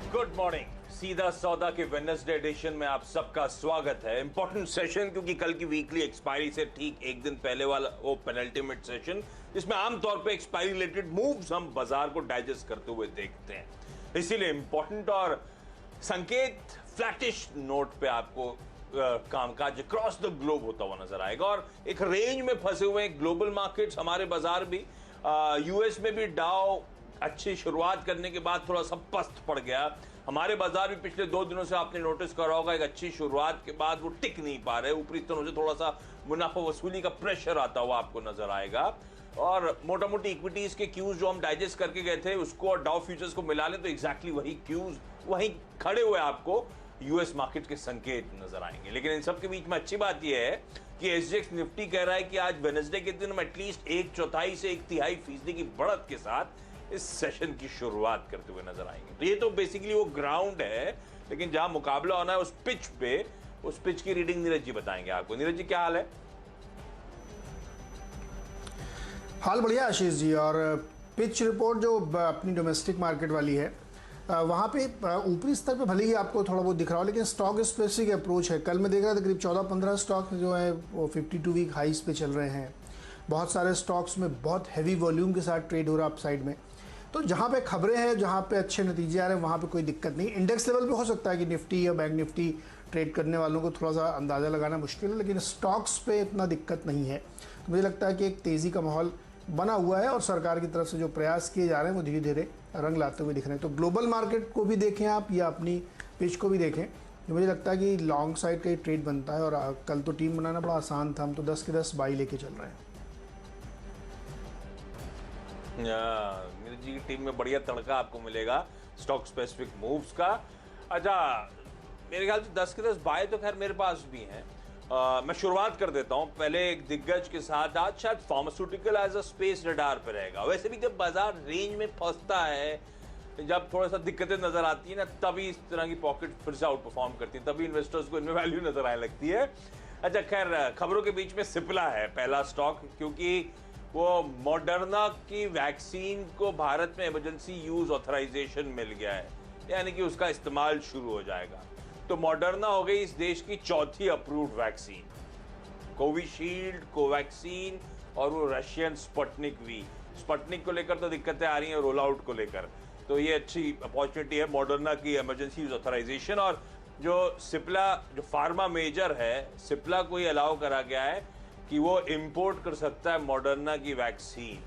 Good morning. सीधा सौदा के वेडनेसडे एडिशन में आप सबका स्वागत है। इंपॉर्टेंट सेशन क्योंकि कल की वीकली एक्सपायरी से ठीक एक दिन पहले वाला वो पेनल्टीमेट सेशन जिसमें आमतौर पे एक्सपायरी रिलेटेड मूव्स हम बाजार को डाइजेस्ट करते हुए देखते हैं, इसीलिए इंपॉर्टेंट और संकेत फ्लैटिश नोट पे आपको कामकाज अक्रॉस द ग्लोब होता हुआ नजर आएगा और एक रेंज में फंसे हुए हैं ग्लोबल मार्केट्स, हमारे बाजार भी। यूएस में भी डाउ अच्छी शुरुआत करने के बाद थोड़ा सा पस्त पड़ गया। हमारे बाजार भी पिछले 2 दिनों से आपने नोटिस करा होगा, एक अच्छी शुरुआत के बाद वो टिक नहीं पा रहे, ऊपरी तरह से थोड़ा सा मुनाफा वसूली का प्रेशर आता हुआ आपको नजर आएगा। और मोटा मोटी इक्विटीज के क्यूज जो हम डाइजेस्ट करके गए थे उसको और डाउ फ्यूचर्स को मिला लें तो एग्जैक्टली वही क्यूज वहीं खड़े हुए आपको यूएस मार्केट के संकेत नजर आएंगे। लेकिन इन सब के बीच में अच्छी बात यह है कि एसजीएक्स निफ्टी कह रहा है कि आज वेडनेसडे के दिन हम एटलीस्ट 1/4 से 1/3% की बढ़त के साथ इस सेशन की शुरुआत करते हुए नजर आएंगे। तो ये तो बेसिकली वो ग्राउंड है, लेकिन जहां मुकाबला होना है उस पिच पे, उस पिच की रीडिंग नीरज जी बताएंगे आपको। नीरज जी क्या हाल है? हाल बढ़िया आशीष जी। और पिच रिपोर्ट जो अपनी डोमेस्टिक मार्केट वाली है वहाँ पे ऊपरी स्तर पे भले ही आपको थोड़ा बहुत दिख रहा हो, लेकिन स्टॉक स्पेसिफिक अप्रोच है। कल मैं देख रहा था करीब 14-15 स्टॉक जो है वो 52 वीक हाइस पे चल रहे हैं। बहुत सारे स्टॉक्स में बहुत हैवी वॉल्यूम के साथ ट्रेड हो रहा है अप साइड में। तो जहाँ पे खबरें हैं, जहाँ पे अच्छे नतीजे आ रहे हैं, वहाँ पे कोई दिक्कत नहीं। इंडेक्स लेवल पे हो सकता है कि निफ्टी या बैंक निफ्टी ट्रेड करने वालों को थोड़ा सा अंदाज़ा लगाना मुश्किल है, लेकिन स्टॉक्स पे इतना दिक्कत नहीं है। तो मुझे लगता है कि एक तेज़ी का माहौल बना हुआ है और सरकार की तरफ से जो प्रयास किए जा रहे हैं वो धीरे धीरे रंग लाते हुए दिख रहे हैं। तो ग्लोबल मार्केट को भी देखें आप या अपनी पिच को भी देखें, तो मुझे लगता है कि लॉन्ग साइड का ही ट्रेड बनता है। और कल तो टीम बनाना बड़ा आसान था, हम तो 10 के 10 बाई लेके चल रहे हैं। नीरज जी की टीम में बढ़िया तड़का आपको मिलेगा स्टॉक स्पेसिफिक मूव्स का। अच्छा, मेरे ख्याल से 10 के 10 बाय तो खैर मेरे पास भी हैं। मैं शुरुआत कर देता हूं पहले एक दिग्गज के साथ। आज शायद pharmaceutical as a space radar पर रहेगा। वैसे भी जब बाजार रेंज में फंसता है, जब थोड़ा सा दिक्कतें नजर आती है ना, तभी इस तरह की पॉकेट फिर से आउट परफॉर्म करती है, तभी इन्वेस्टर्स को इनमें वैल्यू नजर आने लगती है। अच्छा खैर, खबरों के बीच में सिप्ला है पहला स्टॉक, क्योंकि वो मॉडर्ना की वैक्सीन को भारत में इमरजेंसी यूज ऑथराइजेशन मिल गया है, यानी कि उसका इस्तेमाल शुरू हो जाएगा। तो मॉडर्ना हो गई इस देश की चौथी अप्रूव्ड वैक्सीन। कोविशील्ड, कोवैक्सीन और वो रशियन स्पुतनिक वी। स्पुतनिक को लेकर तो दिक्कतें आ रही हैं रोल आउट को लेकर, तो ये अच्छी अपॉर्चुनिटी है मॉडर्ना की इमरजेंसी यूज ऑथराइजेशन। और जो सिप्ला, जो फार्मा मेजर है, सिप्ला को ये अलाउ करा गया है कि वो इंपोर्ट कर सकता है मॉडर्ना की वैक्सीन।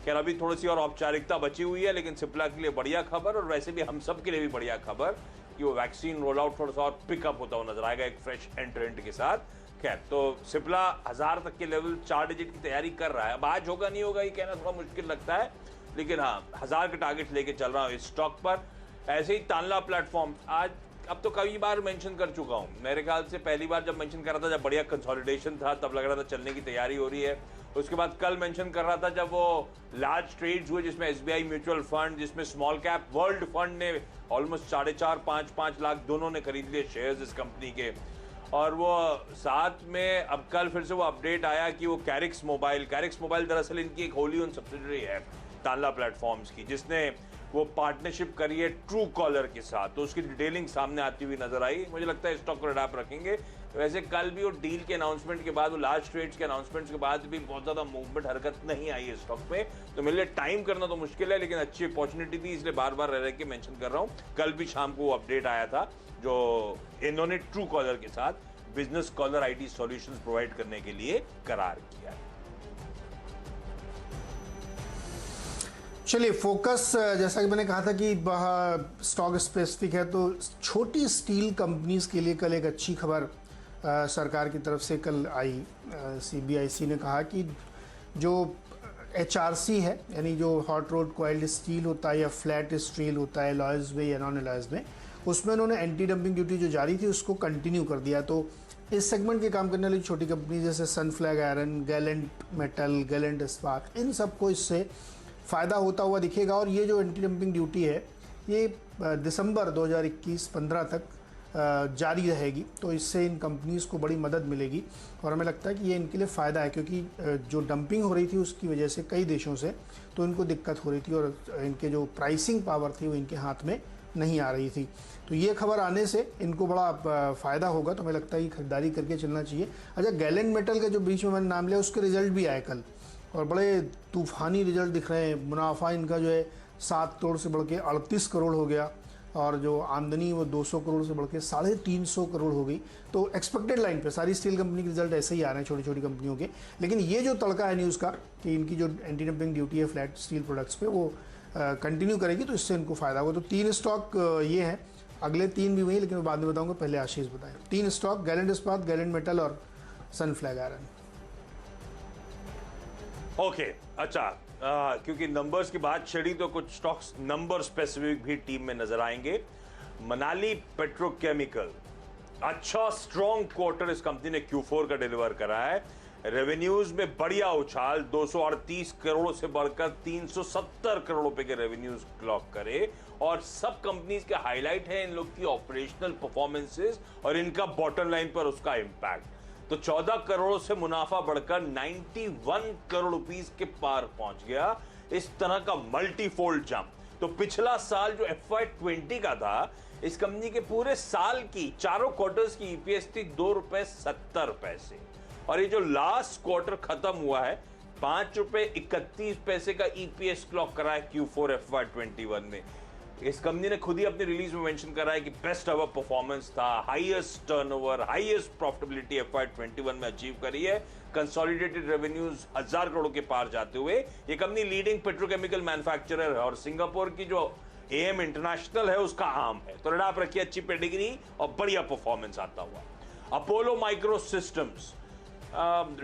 खैर अभी थोड़ी सी और औपचारिकता बची हुई है, लेकिन सिप्ला के लिए बढ़िया खबर और वैसे भी हम सब के लिए भी बढ़िया खबर कि वो वैक्सीन रोल आउट थोड़ा सा और पिकअप होता हुआ नजर आएगा एक फ्रेश एंट्रेंट के साथ। खैर, तो सिप्ला 1000 तक के लेवल 4 डिजिट की तैयारी कर रहा है। अब आज होगा नहीं होगा ये कहना थोड़ा मुश्किल लगता है, लेकिन हाँ 1000 के टारगेट लेके चल रहा हूँ इस स्टॉक पर। ऐसे ही तानला प्लेटफॉर्म आज अब तो कई बार मेंशन कर चुका हूं। मेरे ख्याल से पहली बार जब मेंशन कर रहा था जब बढ़िया कंसोलिडेशन था, तब लग रहा था चलने की तैयारी हो रही है। उसके बाद कल मेंशन कर रहा था जब वो लार्ज ट्रेड्स हुए जिसमें एसबीआई म्यूचुअल फंड, जिसमें स्मॉल कैप वर्ल्ड फंड ने ऑलमोस्ट 4.5-5 लाख दोनों ने खरीद लिए शेयर्स इस कंपनी के। और वो साथ में अब कल फिर से वो अपडेट आया कि वो कैरिक्स मोबाइल दरअसल इनकी एक होली ओन सब्सिडरी है तानला प्लेटफॉर्म्स की, जिसने वो पार्टनरशिप करी है ट्रू कॉलर के साथ। तो उसकी डिटेलिंग सामने आती हुई नजर आई। मुझे लगता है स्टॉक को अडाप्ट रखेंगे। वैसे कल भी वो डील के अनाउंसमेंट के बाद, वो लार्ज ट्रेड्स के अनाउंसमेंट्स के बाद भी बहुत ज़्यादा मूवमेंट, हरकत नहीं आई है स्टॉक पे। तो मेरे लिए टाइम करना तो मुश्किल है, लेकिन अच्छी अपॉर्चुनिटी थी, इसलिए बार बार रह के मेंशन कर रहा हूँ। कल भी शाम को वो अपडेट आया था जो इन्होंने ट्रू कॉलर के साथ business caller IT solutions provide करने के लिए करार किया है। चलिए फोकस, जैसा कि मैंने कहा था कि स्टॉक स्पेसिफिक है, तो छोटी स्टील कंपनीज के लिए कल एक अच्छी खबर सरकार की तरफ से कल आई। सीबीआईसी ने कहा कि जो एचआरसी है, यानी जो हॉट रोड कॉइल्ड स्टील होता है या फ्लैट स्टील होता है, अलॉयज में या नॉन अलॉयज में, उसमें उन्होंने एंटी डंपिंग ड्यूटी जो जारी थी उसको कंटिन्यू कर दिया। तो इस सेगमेंट के काम करने वाली छोटी कंपनी जैसे Sunflag iron, Gallant metal, Gallant इस्पात, इन सबको इससे फ़ायदा होता हुआ दिखेगा। और ये जो एंटी डंपिंग ड्यूटी है ये दिसंबर 2021-15 तक जारी रहेगी, तो इससे इन कंपनीज़ को बड़ी मदद मिलेगी। और हमें लगता है कि ये इनके लिए फ़ायदा है, क्योंकि जो डंपिंग हो रही थी उसकी वजह से कई देशों से तो इनको दिक्कत हो रही थी और इनके जो प्राइसिंग पावर थी वो इनके हाथ में नहीं आ रही थी। तो ये खबर आने से इनको बड़ा फ़ायदा होगा, तो हमें लगता है कि खरीदारी करके चलना चाहिए। अच्छा, गैलेंट मेटल का जो बीच में मैंने नाम लिया, उसके रिजल्ट भी आए कल और बड़े तूफ़ानी रिजल्ट दिख रहे हैं। मुनाफा इनका जो है 7 करोड़ से बढ़ के 38 करोड़ हो गया और जो आमदनी वो 200 करोड़ से बढ़ के 350 करोड़ हो गई। तो एक्सपेक्टेड लाइन पे सारी स्टील कंपनी के रिजल्ट ऐसे ही आ रहे हैं, छोटी छोटी कंपनियों के। लेकिन ये जो तड़का है न्यूज़ का कि इनकी जो एंटी डंपिंग ड्यूटी है फ्लैट स्टील प्रोडक्ट्स पे, वो कंटिन्यू करेगी, तो इससे इनको फ़ायदा होगा। तो 3 स्टॉक ये हैं, अगले 3 भी वही, लेकिन बाद में बताऊँगा, पहले आशीष बताएं। 3 स्टॉक, गैलेंट इस्पात, गैलेंट मेटल और सन फ्लैग आयरन। ओके, अच्छा, क्योंकि नंबर्स की बात छड़ी तो कुछ स्टॉक्स नंबर स्पेसिफिक भी टीम में नजर आएंगे। मनाली पेट्रोकेमिकल, अच्छा स्ट्रॉन्ग क्वार्टर इस कंपनी ने Q4 का डिलीवर करा है। रेवेन्यूज में बढ़िया उछाल, 238 करोड़ से बढ़कर 370 करोड़ रुपए के रेवेन्यूज क्लॉक करे। और सब कंपनीज के हाईलाइट है इन लोग की ऑपरेशनल परफॉर्मेंसेस और इनका बॉटम लाइन पर उसका इंपैक्ट। तो 14 करोड़ से मुनाफा बढ़कर 91 करोड़ रुपीस के पार पहुंच गया। इस तरह का मल्टीफोल्ड जंप तो पिछला साल जो FY20 का था, इस कंपनी के पूरे साल की चारों क्वार्टर्स की ईपीएस थी ₹2.70। और ये जो लास्ट क्वार्टर खत्म हुआ है, ₹5.31 का ईपीएस क्लॉक करा है Q4 FY21 में। इस कंपनी ने खुद ही अपनी रिलीज में मेंशन करा है कि बेस्ट एवर परफॉर्मेंस था, highest turnover, highest profitability FY21 में अचीव करी है। कंसोलिडेटेड रेवेन्यूज 1000 करोड़ के पार जाते हुए ये कंपनी लीडिंग पेट्रोकेमिकल मैन्युफैक्चरर है और सिंगापुर की जो AM इंटरनेशनल है उसका आर्म है। तो रडाप रखिए, अच्छी पेडिग्री और बढ़िया परफॉर्मेंस आता हुआ। Apollo micro systems,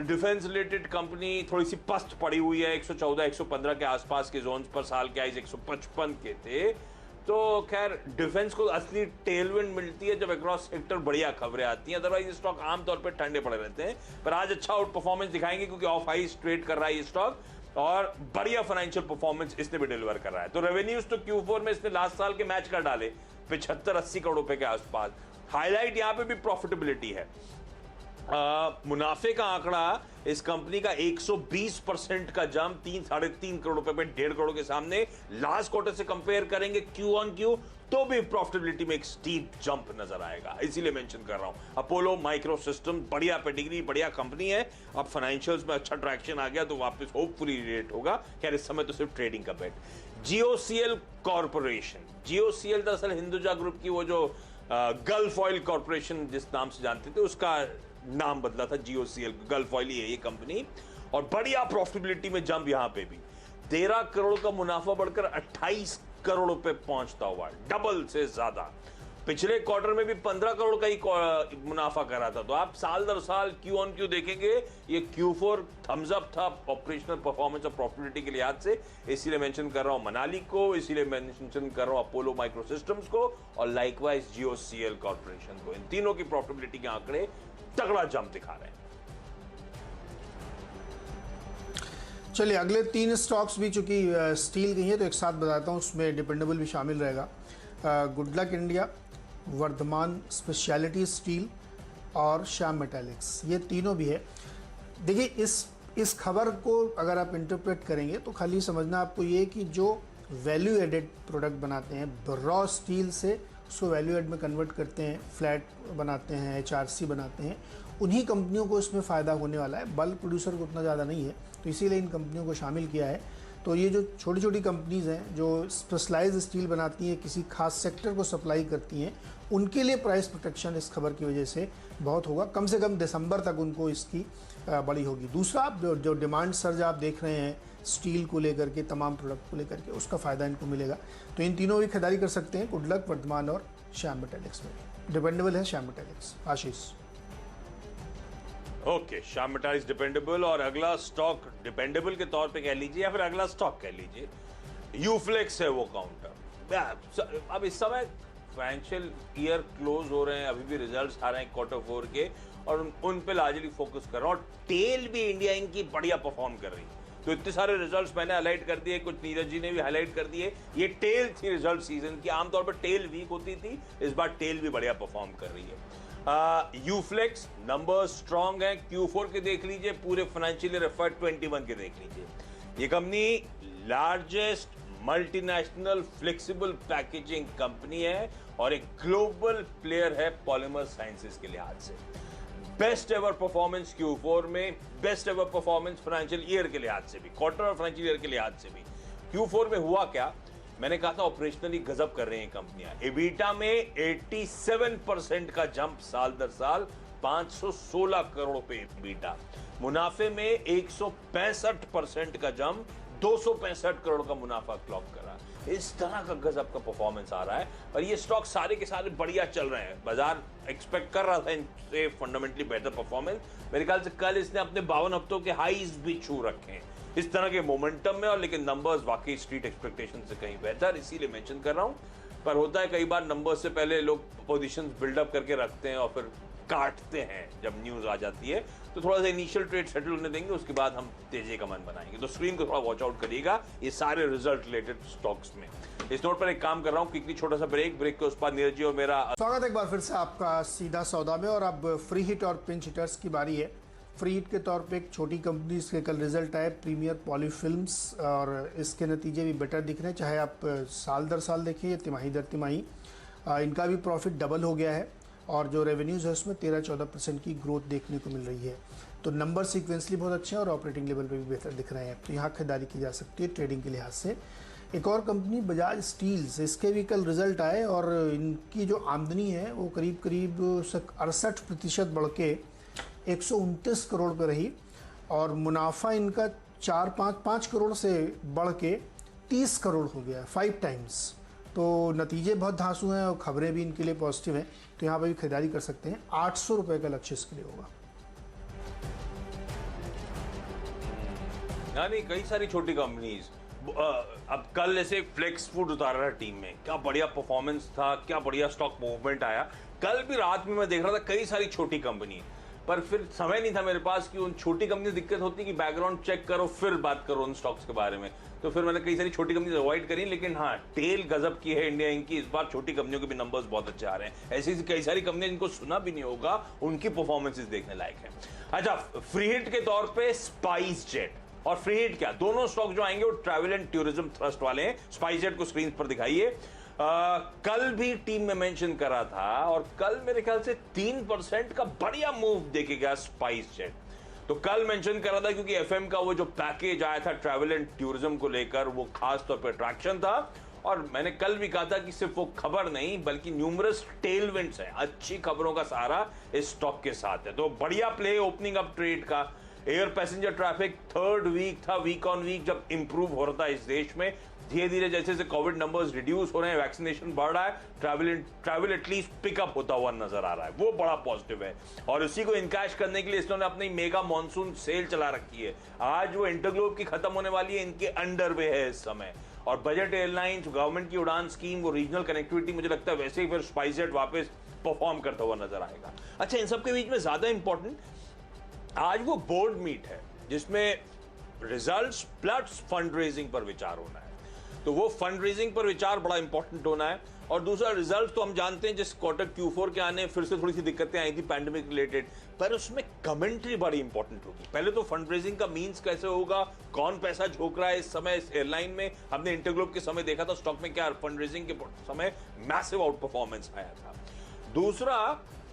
defence related company, थोड़ी सी पस्त पड़ी हुई है, 114-115 के आसपास के जोन्स पर, साल के आइज 155 के थे। तो खैर डिफेंस को असली टेलविंड मिलती है जब अक्रॉस सेक्टर बढ़िया खबरें आती हैं, अदरवाइज स्टॉक आमतौर पर ठंडे पड़े रहते हैं। पर आज अच्छा आउट परफॉर्मेंस दिखाएंगे क्योंकि ऑफ हाई ट्रेड कर रहा है ये स्टॉक और बढ़िया फाइनेंशियल परफॉर्मेंस इसने भी डिलीवर कर रहा है। तो रेवेन्यूज तो Q4 में इसने लास्ट साल के मैच कर डाले 75-80 करोड़ रुपए के आसपास। हाईलाइट यहां पे भी प्रॉफिटेबिलिटी है। मुनाफे का आंकड़ा इस कंपनी का 120% का जंप, 3-3.5 करोड़ रुपए पे 1.5 करोड़ के सामने। लास्ट क्वार्टर से कंपेयर करेंगे Q on Q तो भी प्रॉफिटेबिलिटी में एक स्टीप जंप नजर आएगा, इसीलिए मेंशन कर रहा हूं। अपोलो माइक्रो सिस्टम बढ़िया पेडिग्री, बढ़िया कंपनी है। अब फाइनेंशियल्स में अच्छा ट्रैक्शन आ गया तो वापस होपफुली रेट होगा। खैर इस समय तो सिर्फ ट्रेडिंग का बेट। GOCL कॉर्पोरेशन, GOCL दरअसल हिंदुजा ग्रुप की वो जो गल्फ ऑयल कॉर्पोरेशन जिस नाम से जानते थे उसका नाम बदला था GOCL, गल्फ ऑयल ही है ये कंपनी। और बढ़िया प्रॉफिटेबिलिटी में जंप यहां पे भी 13 करोड़ का मुनाफा बढ़कर 28 करोड़ रुपए पहुंचता हुआ, डबल से ज्यादा। पिछले क्वार्टर में भी 15 करोड़ का ही मुनाफा करा था। तो आप साल दर साल Q on Q देखेंगे, ये Q4 थम्स अप था ऑपरेशनल परफॉर्मेंस और प्रॉफिटेबिलिटी के लिहाज से। इसीलिए मेंशन कर रहा हूं मनाली को, इसीलिए मेंशन कर रहा हूं अपोलो माइक्रो सिस्टम्स को और लाइकवाइज GOCL कॉर्पोरेशन को। इन तीनों की प्रॉफिटेबिलिटी के आंकड़े तगड़ा जंप दिखा रहे हैं। चलिए अगले 3 स्टॉक्स भी चूंकि स्टील की हैं तो एक साथ बताता हूँ, उसमें डिपेंडेबल भी शामिल रहेगा। Goodluck India, Vardhman speciality steel और श्याम मेटालिक्स, ये तीनों भी है। देखिए इस खबर को अगर आप इंटरप्रेट करेंगे तो खाली समझना आपको ये कि जो वैल्यू एडेड प्रोडक्ट बनाते हैं रॉ स्टील से उसको वैल्यू एड में कन्वर्ट करते हैं, फ्लैट बनाते हैं, HRC बनाते हैं, उन्हीं कंपनियों को इसमें फ़ायदा होने वाला है। बल्क प्रोड्यूसर को उतना ज़्यादा नहीं है, तो इसीलिए इन कंपनियों को शामिल किया है। तो ये जो छोटी छोटी कंपनीज़ हैं जो स्पेशलाइज्ड स्टील बनाती हैं, किसी खास सेक्टर को सप्लाई करती हैं, उनके लिए प्राइस प्रोटेक्शन इस खबर की वजह से बहुत होगा। कम से कम दिसंबर तक उनको इसकी बड़ी होगी। दूसरा जो डिमांड सर्ज आप देख रहे हैं स्टील को लेकर के, तमाम प्रोडक्ट को लेकर के, उसका फ़ायदा इनको मिलेगा। तो इन तीनों भी खरीदारी कर सकते हैं, गुडलक, वर्धमान और श्याम मेटालिक्स में। डिपेंडेबल है श्याम मेटालिक्स। आशीष। Okay, Shyam Metaliks dependable. और अगला स्टॉक डिपेंडेबल के तौर पे कह लीजिए या फिर अगला स्टॉक कह लीजिए, यूफ्लेक्स है वो काउंटर। अब इस समय फाइनेंशियल ईयर क्लोज हो रहे हैं, अभी भी रिजल्ट्स आ रहे हैं Q4 के और उन पे लार्जली फोकस कर रहा हूँ। और टेल भी इंडिया इनकी बढ़िया परफॉर्म कर रही है। तो इतने सारे रिजल्ट्स मैंने हाईलाइट कर दिए, कुछ नीरज जी ने भी हाईलाइट कर दिए। ये टेल थी रिजल्ट सीजन की, आमतौर पर टेल वीक होती थी, इस बार टेल भी बढ़िया परफॉर्म कर रही है। यूफ्लेक्स नंबर स्ट्रांग है, Q4 के देख लीजिए, पूरे फाइनेंशियल ईयर FY21 के देख लीजिए। ये company largest multinational flexible packaging company है और एक ग्लोबल प्लेयर है पॉलीमर साइंसेस के लिहाज से। बेस्ट एवर परफॉर्मेंस Q4 में, best ever performance financial year के लिहाज से भी, क्वार्टर और फाइनेंशियल ईयर के लिहाज से भी। Q4 में हुआ क्या, मैंने कहा था ऑपरेशनली गजब कर रही हैं कंपनियां। एबिटा में 87% का जंप साल दर साल, 516 करोड़ पे एबिटा। मुनाफे में 165% का जंप, 265 करोड़ का मुनाफा क्लॉक करा। इस तरह का गजब का परफॉर्मेंस आ रहा है और ये स्टॉक सारे के सारे बढ़िया चल रहे हैं। बाजार एक्सपेक्ट कर रहा था इनसे फंडामेंटली बेटर परफॉर्मेंस। मेरे ख्याल से कल इसने अपने 52 हफ्तों के हाईज भी छू रखे हैं इस तरह के मोमेंटम में, और लेकिन नंबर्स वाकई स्ट्रीट एक्सपेक्टेशन से कहीं बेहतर, इसीलिए मेंशन कर रहा हूं। पर होता है कई बार नंबर्स से पहले लोग पोजीशंस बिल्डअप करके रखते हैं और फिर काटते हैं जब न्यूज आ जाती है। तो थोड़ा सा इनिशियल ट्रेड सेटल होने देंगे, उसके बाद हम तेजी का मन बनाएंगे। तो स्क्रीन को थोड़ा वॉच आउट करिएगा ये सारे रिजल्ट रिलेटेड स्टॉक्स में। इस नोट पर एक काम कर रहा हूँ, क्विकली छोटा सा ब्रेक के उस पर नीरज जी और मेरा स्वागत है एक बार फिर से आपका सीधा सौदा में। और अब फ्री हिट और पिंच हिटर्स की बारी है। फ्री हिट के तौर पे एक छोटी कंपनी के कल रिजल्ट आए, प्रीमियर पॉली फिल्म्स, और इसके नतीजे भी बेटर दिख रहे हैं, चाहे आप साल दर साल देखिए या तिमाही दर तिमाही। इनका भी प्रॉफिट डबल हो गया है और जो रेवेन्यूज़ है उसमें 13-14% की ग्रोथ देखने को मिल रही है। तो नंबर सीक्वेंसली बहुत अच्छे हैं और ऑपरेटिंग लेवल पे भी बेहतर दिख रहे हैं। तो यहाँ खरीदारी की जा सकती है ट्रेडिंग के लिहाज से। एक और कंपनी बजाज स्टील्स, इसके भी कल रिजल्ट आए और इनकी जो आमदनी है वो करीब 68% बढ़ के 129 करोड़ पर रही और मुनाफा इनका 5 करोड़ से बढ़ के 30 करोड़ हो गया, 5 टाइम्स। तो नतीजे बहुत धांसू हैं और खबरें भी इनके लिए पॉजिटिव हैं। तो यहाँ पर भी खरीदारी कर सकते हैं। 800 रुपये का लक्ष्य इसके लिए होगा। नहीं, कई सारी छोटी कंपनीज। अब कल ऐसे फ्लेक्स फूड उतार रहा है टीम में, क्या बढ़िया परफॉर्मेंस था, क्या बढ़िया स्टॉक मूवमेंट आया। कल भी रात में मैं देख रहा था कई सारी छोटी कंपनी, पर फिर समय नहीं था मेरे पास कि उन छोटी कंपनी दिक्कत होती कि बैकग्राउंड चेक करो फिर बात करो उन स्टॉक्स के बारे में। तो फिर मैंने कई सारी छोटी कंपनी अवॉइड करी, लेकिन हाँ टेल गजब की है इंडिया इंक की। इस बार छोटी कंपनियों के भी नंबर्स बहुत अच्छे आ रहे हैं। ऐसी कई सारी कंपनियां जिनको सुना भी नहीं होगा, उनकी परफॉर्मेंसेस देखने लायक है। अच्छा, फ्री हिट के तौर पे स्पाइस जेट और फ्री हिट क्या, दोनों स्टॉक जो आएंगे वो ट्रैवल एंड टूरिज्म थ्रस्ट वाले हैं। स्पाइस जेट को स्क्रीन पर दिखाइए। कल भी टीम में मेंशन करा था और कल मेरे ख्याल से 3% का बढ़िया मूव देके गया स्पाइस जेट। तो कल मेंशन करा था क्योंकि एफएम का वो जो पैकेज आया था ट्रैवल एंड टूरिज्म को लेकर, वो खास तौर पर अट्रैक्शन था। और मैंने कल भी कहा था कि सिर्फ वो खबर नहीं बल्कि न्यूमरस टेलविंड्स है, अच्छी खबरों का सहारा इस स्टॉक के साथ है। तो बढ़िया प्ले ओपनिंग अप ट्रेड का। Air passenger traffic third week था, वीक ऑन वीक जब इंप्रूव हो रहा था इस देश में। धीरे धीरे जैसे जैसे कोविड नंबर्स रिड्यूस हो रहे हैं, वैक्सीनेशन बढ़ रहा है, ट्रैवल एटलीस्ट पिकअप होता हुआ नजर आ रहा है, वो बड़ा पॉजिटिव है। और उसी को इनकैश करने के लिए इन्होंने अपनी मेगा मॉनसून सेल चला रखी है। आज वो इंटरग्लोब की खत्म होने वाली है, इनके अंडर वे है इस समय। और बजट एयरलाइंस, गवर्नमेंट की उड़ान स्कीम, वो रीजनल कनेक्टिविटी, मुझे लगता है वैसे ही फिर स्पाइस जेट वापस परफॉर्म करता हुआ नजर आएगा। अच्छा, इन सबके बीच में ज्यादा इंपॉर्टेंट आज वो बोर्ड मीट है जिसमें रिजल्ट्स प्लस फंड रेजिंग पर विचार होना है। तो वो फंड रेजिंग पर विचार बड़ा इंपॉर्टेंट होना है। और दूसरा रिजल्ट तो हम जानते हैं, जिस क्वार्टर Q4 के आने फिर से थोड़ी सी दिक्कतें आई थी पैंडेमिक रिलेटेड, पर उसमें कमेंट्री बड़ी इंपॉर्टेंट होगी। पहले तो फंड रेजिंग का मींस कैसे होगा, कौन पैसा झोंक रहा है इस समय इस एयरलाइन में। हमने इंटरग्लोब के समय देखा था स्टॉक में क्या फंड रेजिंग के समय मैसिव आउट परफॉर्मेंस आया था। दूसरा,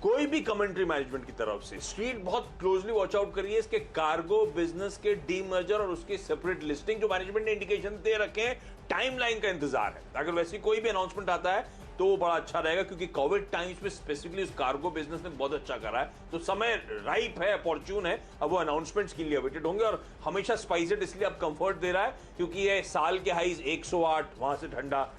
कोई भी कमेंट्री मैनेजमेंट की तरफ से स्ट्रीट बहुत क्लोजली वॉच आउट करिए इसके कार्गो बिजनेस के डीमर्जर और उसकी सेपरेट लिस्टिंग, जो मैनेजमेंट ने इंडिकेशन दे रखे हैं, टाइमलाइन का इंतजार है। अगर वैसी कोई भी अनाउंसमेंट आता है तो वो बड़ा अच्छा रहेगा, क्योंकि कोविड टाइम्स में स्पेसिफिकली उस कार्गो बिजनेस ने बहुत अच्छा करा है। तो समय राइप है, अपॉर्चून है, अब वो अनाउंसमेंट्स के लिए अवेटेड होंगे। और हमेशा स्पाइस जेट इसलिए अब कंफर्ट दे रहा है क्योंकि ये साल के हाईज 108, वहां से ठंडा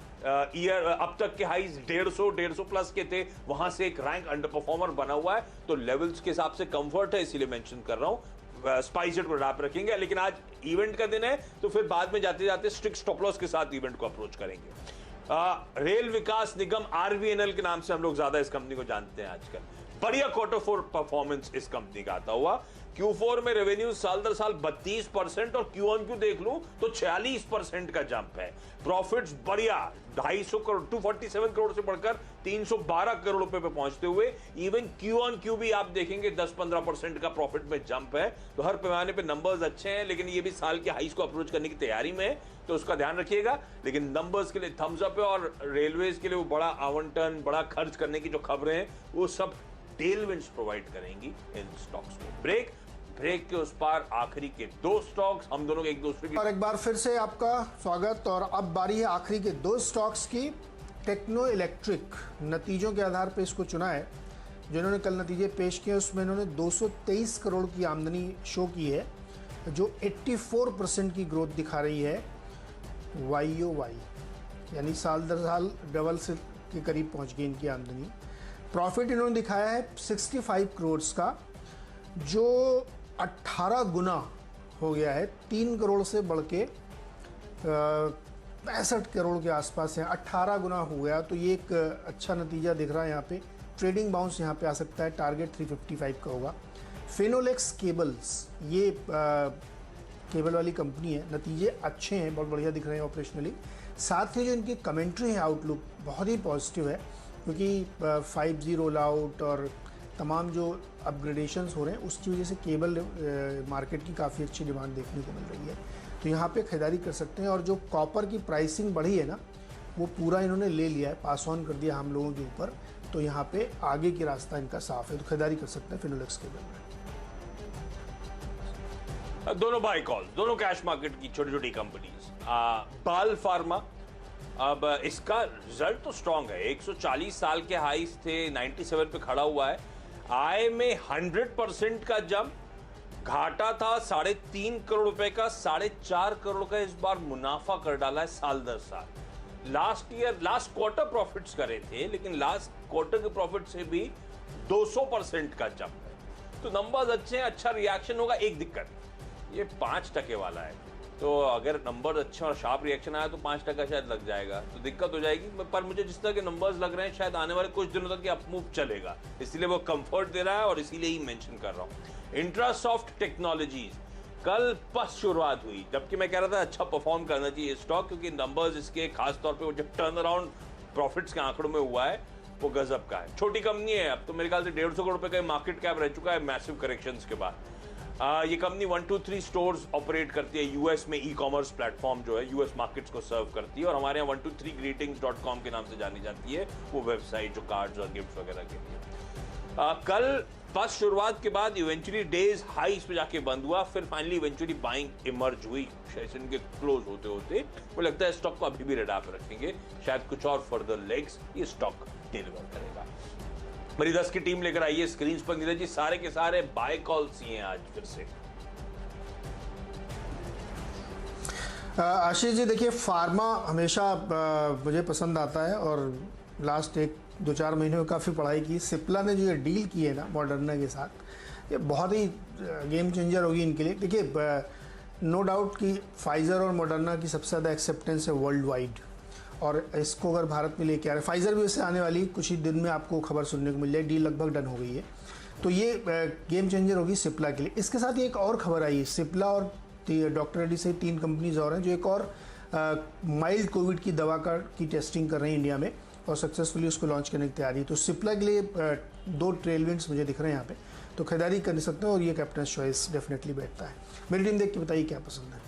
ईयर अब तक के हाईज 150 प्लस के थे, वहां से एक रैंक अंडर परफॉर्मर बना हुआ है। तो लेवल्स के हिसाब से कंफर्ट है, इसीलिए मेंशन कर रहा हूं। स्पाइस जेट को रैप रखेंगे, लेकिन आज इवेंट का दिन है तो फिर बाद में जाते जाते स्ट्रिक्ट स्टॉप लॉस के साथ इवेंट को अप्रोच करेंगे। रेल विकास निगम RVNL के नाम से हम लोग ज्यादा इस कंपनी को जानते हैं आजकल। बढ़िया Q4 परफॉर्मेंस इस कंपनी का आता हुआ। Q4 में रेवेन्यू साल दर साल 32% और Q on Q देख लूं तो 46% का जंप है। प्रॉफिट्स बढ़िया 250 करोड़ 247 करोड़ से बढ़कर 312 करोड़ रुपए पे पहुंचते हुए इवन Q on Q भी आप देखेंगे 10-15% का प्रॉफिट में जंप है। तो हर पैमाने पे नंबर्स अच्छे हैं, लेकिन ये भी साल के हाईस को अप्रोच करने की तैयारी में है, तो उसका ध्यान रखिएगा। लेकिन नंबर्स के लिए थम्स अप है और रेलवेज के लिए वो बड़ा आवंटन, बड़ा खर्च करने की जो खबरें हैं वो सब टेलविंड्स प्रोवाइड करेंगी इन स्टॉक्स को। ब्रेक के उस पार आखिरी के दो स्टॉक्स, हम दोनों के एक दूसरे की। और एक बार फिर से आपका स्वागत। और अब बारी है आखिरी के दो स्टॉक्स की। टेक्नो इलेक्ट्रिक, नतीजों के आधार पर इसको चुना है। जिन्होंने कल नतीजे पेश किए उसमें इन्होंने 223 करोड़ की आमदनी शो की है, जो 84% की ग्रोथ दिखा रही है YoY, यानी साल दर साल डबल से के करीब पहुंच गई इनकी आमदनी। प्रॉफिट इन्होंने दिखाया है 65 करोड़ का, जो 18 गुना हो गया है, 3 करोड़ से बढ़ के 65 करोड़ के आसपास है, 18 गुना हो गया। तो ये एक अच्छा नतीजा दिख रहा है। यहाँ पे ट्रेडिंग बाउंस यहाँ पे आ सकता है, टारगेट 355 का होगा। फिनोलेक्स केबल्स, ये केबल वाली कंपनी है, नतीजे अच्छे हैं, बहुत बढ़िया दिख रहे हैं ऑपरेशनली। साथ ही जो इनकी कमेंट्री है, आउटलुक बहुत ही पॉजिटिव है, क्योंकि 5G रोल आउट और तमाम जो अपग्रेडेशंस हो रहे हैं उसकी वजह से केबल मार्केट की काफ़ी अच्छी डिमांड देखने को मिल रही है। तो यहाँ पे खरीदारी कर सकते हैं। और जो कॉपर की प्राइसिंग बढ़ी है ना, वो पूरा इन्होंने ले लिया है, पास ऑन कर दिया हम लोगों के ऊपर। तो यहाँ पे आगे की रास्ता इनका साफ है, तो खरीदारी कर सकते हैं फिनोलेक्स केबल में। दोनों बाय कॉल, दोनों कैश मार्केट की छोटी छोटी कंपनीज। बाल फार्मा, अब इसका रिजल्ट तो स्ट्रांग है, 140 साल के हाईस थे, 97 पे खड़ा हुआ है। आय में 100% का जंप, घाटा था 3.5 करोड़ रुपए का, 4.5 करोड़ का इस बार मुनाफा कर डाला है साल दर साल। लास्ट क्वार्टर प्रॉफिट्स करे थे, लेकिन लास्ट क्वार्टर के प्रॉफिट से भी 200% का जंप है। तो नंबर्स अच्छे हैं, अच्छा रिएक्शन होगा। एक दिक्कत, ये 5% वाला है, तो अगर नंबर अच्छा और शार्प रिएक्शन आया तो 5% शायद लग जाएगा, तो दिक्कत हो जाएगी। पर मुझे जिस तरह के नंबर्स लग रहे हैं, शायद आने वाले कुछ दिनों तक ये अपमूव चलेगा, इसलिए वो कंफर्ट दे रहा है और इसीलिए ही मेंशन कर रहा हूँ। इंट्रासॉफ्ट टेक्नोलॉजीज कल पस्त शुरुआत हुई, जबकि मैं कह रहा था अच्छा परफॉर्म करना चाहिए स्टॉक, क्योंकि नंबर्स इसके खासतौर पर जो टर्न अराउंड प्रॉफिट्स के आंकड़ों में हुआ है वो गजब का है। छोटी कंपनी है, अब तो मेरे ख्याल से 150 करोड़ रुपए का मार्केट कैप रह चुका है मैसिव करेक्शंस के बाद। ये कंपनी 123 स्टोर्स ऑपरेट करती है यूएस में, ई कॉमर्स प्लेटफॉर्म जो है यूएस मार्केट्स को सर्व करती है, और हमारे यहाँ 123greetings.com के नाम से जानी जाती है वो वेबसाइट, जो कार्ड्स और गिफ्ट्स वगैरह के लिए। कल बस शुरुआत के बाद इवेंचुअली डेज हाईस पे जाके बंद हुआ, फिर फाइनली इवेंचुअली बाइंग इमर्ज हुई सेशन के क्लोज होते होते। मुझे लगता है स्टॉक को अभी भी रेडार पे रखेंगे, शायद कुछ और फर्दर लेग्स ये स्टॉक डिलीवर करेगा। मेरी 10 की टीम लेकर आइए स्क्रीन पर। नीरज जी, सारे के सारे बाय कॉल्स ही हैं आज फिर से। आशीष जी, देखिए फार्मा हमेशा मुझे पसंद आता है, और लास्ट 1-2-4 महीने में काफ़ी पढ़ाई की। सिप्ला ने जो ये डील की है ना मॉडर्ना के साथ, ये बहुत ही गेम चेंजर होगी इनके लिए। देखिए नो डाउट कि फाइज़र और मॉडर्ना की सबसे ज़्यादा एक्सेप्टेंस है वर्ल्ड वाइड, और इसको अगर भारत में लेके आ रहे, फाइज़र भी इससे आने वाली कुछ ही दिन में आपको खबर सुनने को मिल जाए, डील लगभग डन हो गई है। तो ये गेम चेंजर होगी सिप्ला के लिए। इसके साथ एक और खबर आई है, सिप्ला और डॉक्टर रेड्डी से 3 कंपनीज और हैं जो एक और माइल्ड कोविड की दवा की टेस्टिंग कर रही हैं इंडिया में, और सक्सेसफुली उसको लॉन्च करने की तैयारी है। तो सिप्ला के लिए 2 ट्रेलविंड्स मुझे दिख रहे हैं यहाँ पे, तो खरीदारी कर सकते हैं, और ये कैप्टन चॉइस डेफिनेटली बैठता है। मेरी टीम देख के बताइए क्या पसंद है।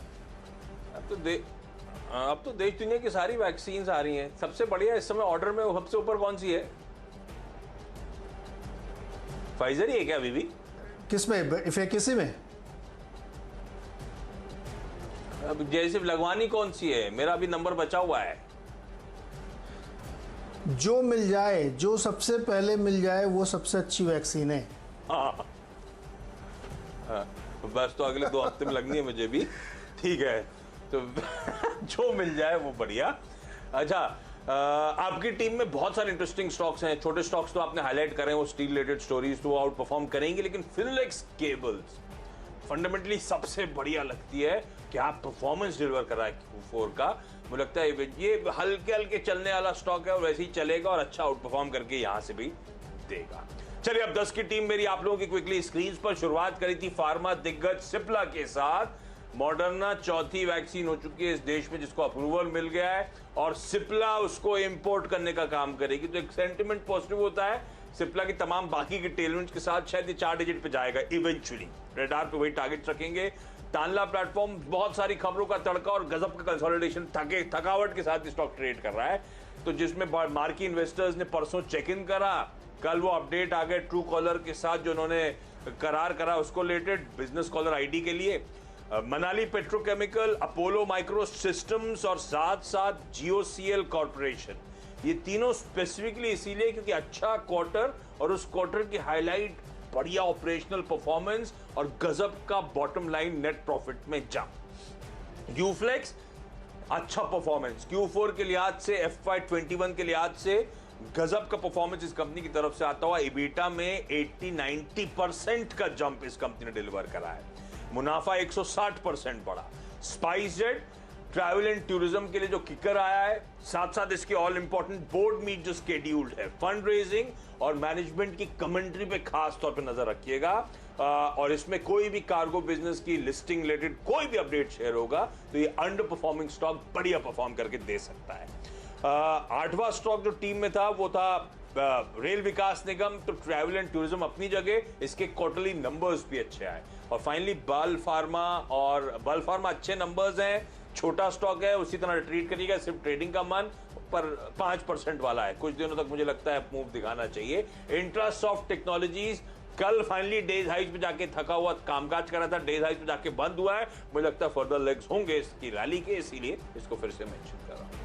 अब तो देश दुनिया की सारी वैक्सीन आ रही हैं। सबसे बढ़िया इस समय ऑर्डर में सबसे ऊपर कौन सी है? फाइजर ही है क्या अभी भी? किसमें, एफएकेसी में? अब जैसे लगवानी कौन सी है? मेरा अभी नंबर बचा हुआ है। जो मिल जाए, जो सबसे पहले मिल जाए वो सबसे अच्छी वैक्सीन है। हाँ। बस तो अगले 2 हफ्ते में लगनी है मुझे भी। ठीक है, तो जो मिल जाए वो बढ़िया। अच्छा, आपकी टीम में बहुत सारे इंटरेस्टिंग स्टॉक्स हैं। छोटे स्टॉक्स तो आपने हाईलाइट कर रहे हैं, वो स्टील रिलेटेड स्टोरीज तो वो आउट परफॉर्म करेंगे, लेकिन फिनोलेक्स केबल्स फंडामेंटली सबसे बढ़िया लगती है। क्या परफॉर्मेंस डिलीवर कर रहा है Q4 का। मुझे लगता है ये हल्के हल्के चलने वाला स्टॉक है और वैसे ही चलेगा और अच्छा आउट परफॉर्म करके यहां से भी देगा। चलिए अब 10 की टीम मेरी आप लोगों की क्विकली स्क्रीन पर शुरुआत करी थी फार्मा दिग्गज सिप्ला के साथ। मॉडर्ना चौथी वैक्सीन हो चुकी है इस देश में जिसको अप्रूवल मिल गया है और सिप्ला उसको इंपोर्ट करने का काम करेगी, तो एक सेंटिमेंट पॉजिटिव होता है। सिप्ला की तमाम बाकी के टेलमेंट्स के साथ शायद ये 4 डिजिट पे जाएगा इवेंचुअली। रेडार पे वही टारगेट रखेंगे। तानला प्लेटफॉर्म बहुत सारी खबरों का तड़का और गजब का कंसोलिडेशन थकावट के साथ स्टॉक ट्रेड कर रहा है, तो जिसमें मार्की इन्वेस्टर्स ने परसों चेक इन करा, कल वो अपडेट आ गए ट्रू कॉलर के साथ जो उन्होंने करार करा उसको रिलेटेड बिजनेस कॉलर आईडी के लिए। Manali petrochemical, Apollo micro systems और साथ साथ जीओसीएल कॉर्पोरेशन, ये तीनों स्पेसिफिकली इसीलिए क्योंकि अच्छा क्वार्टर और उस क्वार्टर की हाईलाइट बढ़िया ऑपरेशनल परफॉर्मेंस और गजब का बॉटम लाइन नेट प्रॉफिट में जंप। यूफ्लेक्स अच्छा परफॉर्मेंस Q4 के लिहाज से, FY21 के लिहाज से गजब का परफॉर्मेंस इस कंपनी की तरफ से आता हुआ। इबीटा में 80-90% का जंप इस कंपनी ने डिलीवर करा है। मुनाफा 160% बढ़ा। स्पाइसजेट ट्रैवल एंड टूरिज्म के लिए जो किकर आया है, साथ साथ इसकी ऑल इंपॉर्टेंट बोर्ड मीट जो स्केड्यूल्ड है, फंड रेजिंग और मैनेजमेंट की कमेंट्री पे खास तौर पे नजर रखिएगा। और इसमें कोई भी कार्गो बिजनेस की लिस्टिंग रिलेटेड कोई भी अपडेट शेयर होगा तो ये अंडर परफॉर्मिंग स्टॉक बढ़िया परफॉर्म करके दे सकता है। 8वां स्टॉक जो टीम में था वो था रेल विकास निगम। तो ट्रैवल एंड टूरिज्म अपनी जगह, इसके क्वार्टरली नंबर्स भी अच्छे आए। और फाइनली बल फार्मा अच्छे नंबर्स हैं, छोटा स्टॉक है, उसी तरह ट्रीट करिएगा, सिर्फ ट्रेडिंग का मन पर 5% वाला है, कुछ दिनों तक मुझे लगता है मूव दिखाना चाहिए। इंट्रासॉफ्ट टेक्नोलॉजीज कल फाइनली डेज हाइज पे जाके थका हुआ कामकाज कर रहा था, डेज हाइज पे जाके बंद हुआ है। मुझे लगता है फर्दर लेग्स होंगे इसकी रैली के, इसीलिए इसको फिर से मेंशन कर रहा हूं।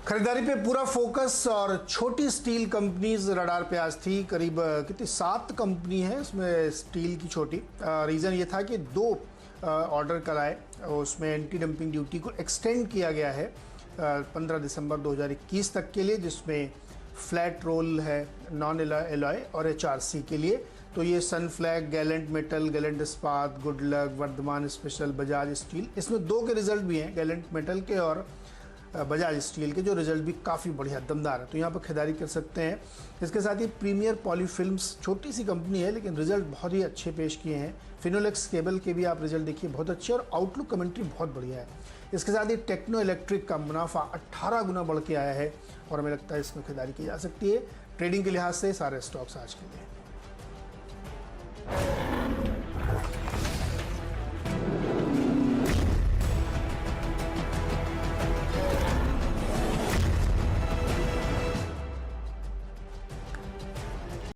खरीदारी पे पूरा फोकस और छोटी स्टील कंपनीज रडार पे आज थी। करीब कितनी 7 कंपनी है इसमें स्टील की छोटी। रीज़न ये था कि 2 ऑर्डर कल आए, उसमें एंटी डंपिंग ड्यूटी को एक्सटेंड किया गया है 15 दिसंबर 2021 तक के लिए, जिसमें फ्लैट रोल है, नॉन एलॉय और HRC के लिए। तो ये Sunflag, Gallant metal, Gallant Ispat, Goodluck, Vardhman special, Bajaj steel, इसमें 2 के रिजल्ट भी हैं, गैलेंट मेटल के और बजाज स्टील के, जो रिजल्ट भी काफ़ी बढ़िया दमदार है, तो यहाँ पर खरीदारी कर सकते हैं। इसके साथ ही प्रीमियर पॉलीफिल्म्स, छोटी सी कंपनी है लेकिन रिजल्ट बहुत ही अच्छे पेश किए हैं। फिनोलेक्स केबल के भी आप रिजल्ट देखिए, बहुत अच्छे और आउटलुक कमेंट्री बहुत बढ़िया है। इसके साथ ही टेक्नो इलेक्ट्रिक का मुनाफा 18 गुना बढ़ के आया है और हमें लगता है इसमें खरीदारी की जा सकती है। ट्रेडिंग के लिहाज से सारे स्टॉक्स आज के लिए